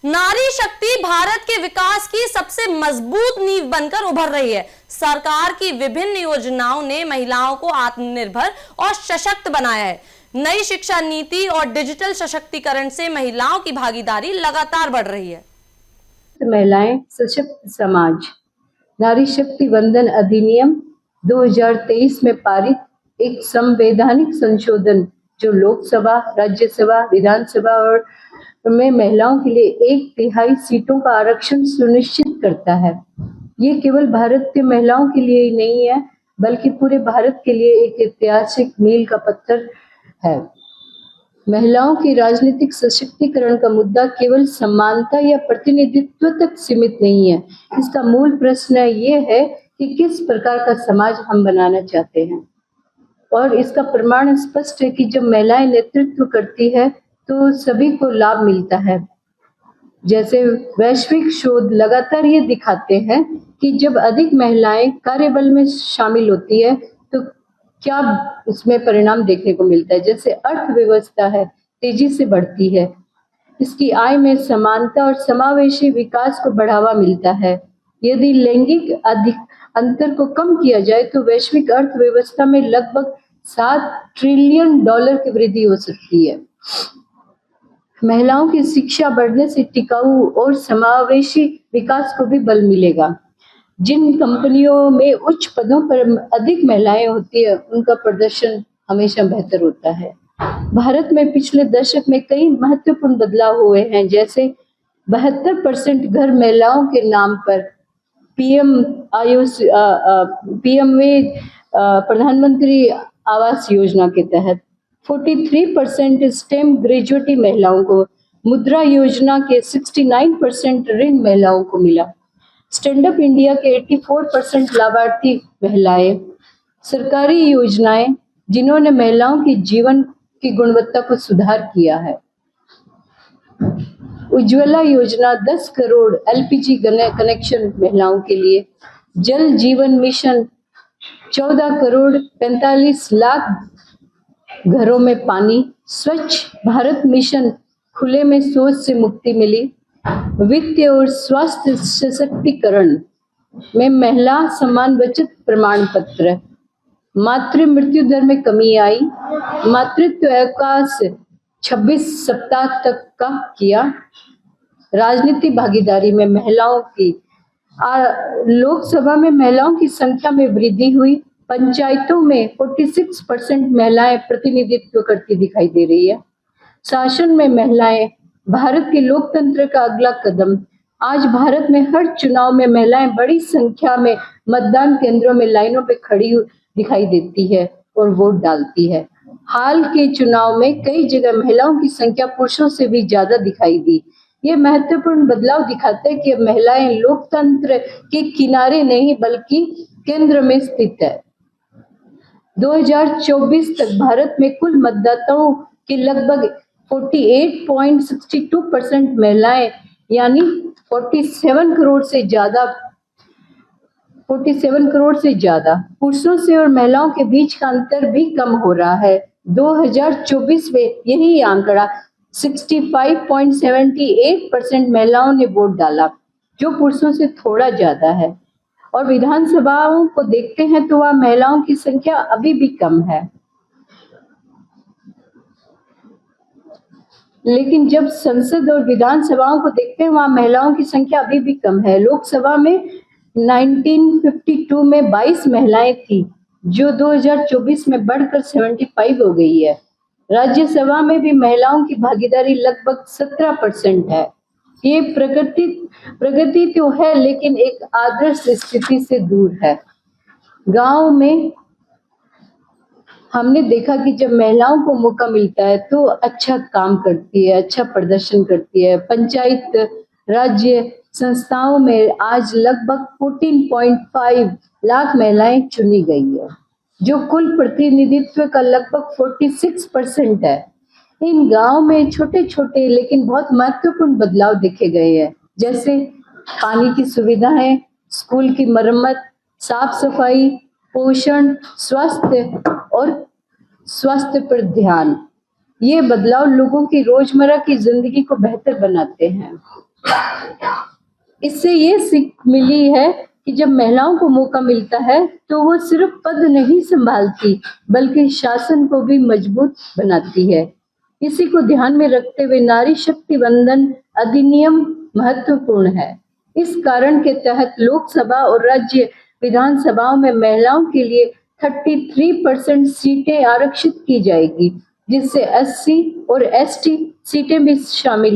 नारी शक्ति भारत के विकास की सबसे मजबूत नींव बनकर उभर रही है। सरकार की विभिन्न योजनाओं ने महिलाओं को आत्मनिर्भर और सशक्त बनाया है। नई शिक्षा नीति और डिजिटल सशक्तिकरण से महिलाओं की भागीदारी लगातार बढ़ रही है। महिलाएं सशक्त समाज नारी शक्ति वंदन अधिनियम 2023 में पारित एक संवैधानिक संशोधन जो लोकसभा, राज्यसभा, विधानसभा और में महिलाओं के लिए 1/3 सीटों का आरक्षण सुनिश्चित करता है। ये केवल भारत के महिलाओं के लिए ही नहीं है, बल्कि पूरे भारत के लिए एक ऐतिहासिक मील का पत्थर है। महिलाओं की राजनीतिक सशक्तिकरण का मुद्दा केवल समानता या प्रतिनिधित्व तक सीमित नहीं है। इसका मूल प्रश्न ये है कि किस प्रकार का समाज हम बनाना चाहते हैं, और इसका प्रमाण स्पष्ट है कि जब महिलाएं नेतृत्व करती है तो सभी को लाभ मिलता है। जैसे वैश्विक शोध लगातार ये दिखाते हैं कि जब अधिक महिलाएं कार्यबल में शामिल होती है तो क्या उसमें परिणाम देखने को मिलता है। जैसे अर्थव्यवस्था है तेजी से बढ़ती है, इसकी आय में समानता और समावेशी विकास को बढ़ावा मिलता है। यदि लैंगिक अंतर को कम किया जाए तो वैश्विक अर्थव्यवस्था में लगभग $7 ट्रिलियन की वृद्धि हो सकती है। महिलाओं की शिक्षा बढ़ने से टिकाऊ और समावेशी विकास को भी बल मिलेगा। जिन कंपनियों में उच्च पदों पर अधिक महिलाएं होती है उनका प्रदर्शन हमेशा बेहतर होता है। भारत में पिछले दशक में कई महत्वपूर्ण बदलाव हुए हैं, जैसे 72% घर महिलाओं के नाम पर पीएमवे प्रधानमंत्री आवास योजना के तहत 43% स्टेम ग्रेजुएटी महिलाओं को, मुद्रा योजना के 69% ऋण महिलाओं को मिला। स्टैंड अप इंडिया के 84% लाभार्थी महिलाएं। सरकारी योजनाएं जिन्होंने महिलाओं की जीवन की गुणवत्ता को सुधार किया है। उज्ज्वला योजना 10 करोड़ एलपीजी कनेक्शन महिलाओं के लिए। जल जीवन मिशन 14 करोड़ 45 लाख घरों में पानी। स्वच्छ भारत मिशन खुले में शौच से मुक्ति मिली। वित्तीय और स्वास्थ्य सशक्तिकरण में महिला सम्मान बचत प्रमाण पत्र। मातृ मृत्यु दर में कमी आई। मातृत्व अवकाश 26 सप्ताह तक का किया। राजनीतिक भागीदारी में महिलाओं की लोकसभा में महिलाओं की संख्या में वृद्धि हुई। पंचायतों में 46% महिलाएं प्रतिनिधित्व करती दिखाई दे रही है। शासन में महिलाएं भारत के लोकतंत्र का अगला कदम। आज भारत में हर चुनाव में महिलाएं बड़ी संख्या में मतदान केंद्रों में लाइनों पे खड़ी दिखाई देती है और वोट डालती है। हाल के चुनाव में कई जगह महिलाओं की संख्या पुरुषों से भी ज्यादा दिखाई दी। ये महत्वपूर्ण बदलाव दिखाते हैं कि अब महिलाएं लोकतंत्र के किनारे नहीं बल्कि केंद्र में स्थित है। 2024 तक भारत में कुल मतदाताओं के लगभग 48.62% महिलाएं, यानी 47 करोड़ से ज्यादा पुरुषों से और महिलाओं के बीच का अंतर भी कम हो रहा है। 2024 में यही आंकड़ा 65.78% महिलाओं ने वोट डाला, जो पुरुषों से थोड़ा ज्यादा है। और विधानसभाओं को देखते हैं तो वह महिलाओं की संख्या अभी भी कम है। लेकिन जब संसद और विधानसभाओं को देखते हैं वहां महिलाओं की संख्या अभी भी कम है। लोकसभा में 1952 में 22 महिलाएं थी, जो 2024 में बढ़कर 75 हो गई है। राज्यसभा में भी महिलाओं की भागीदारी लगभग 17% है। ये प्रगति तो है, लेकिन एक आदर्श स्थिति से दूर है। गांव में हमने देखा कि जब महिलाओं को मौका मिलता है तो अच्छा काम करती है, अच्छा प्रदर्शन करती है। पंचायत राज्य संस्थाओं में आज लगभग 14.5 लाख महिलाएं चुनी गई है, जो कुल प्रतिनिधित्व का लगभग 46% है। इन गांव में छोटे छोटे लेकिन बहुत महत्वपूर्ण बदलाव देखे गए हैं, जैसे पानी की सुविधाएं, स्कूल की मरम्मत, साफ सफाई, पोषण, स्वास्थ्य पर ध्यान। ये बदलाव लोगों की रोजमर्रा की जिंदगी को बेहतर बनाते हैं। इससे ये सीख मिली है कि जब महिलाओं को मौका मिलता है तो वो सिर्फ पद नहीं संभालती बल्कि शासन को भी मजबूत बनाती है। इसी को ध्यान में रखते हुए नारी शक्ति वंदन अधिनियम महत्वपूर्ण है। इस कारण के तहत लोकसभा और राज्य विधानसभाओं में महिलाओं के लिए 33% सीटें आरक्षित की जाएगी, जिससे SC और ST सीटें भी शामिल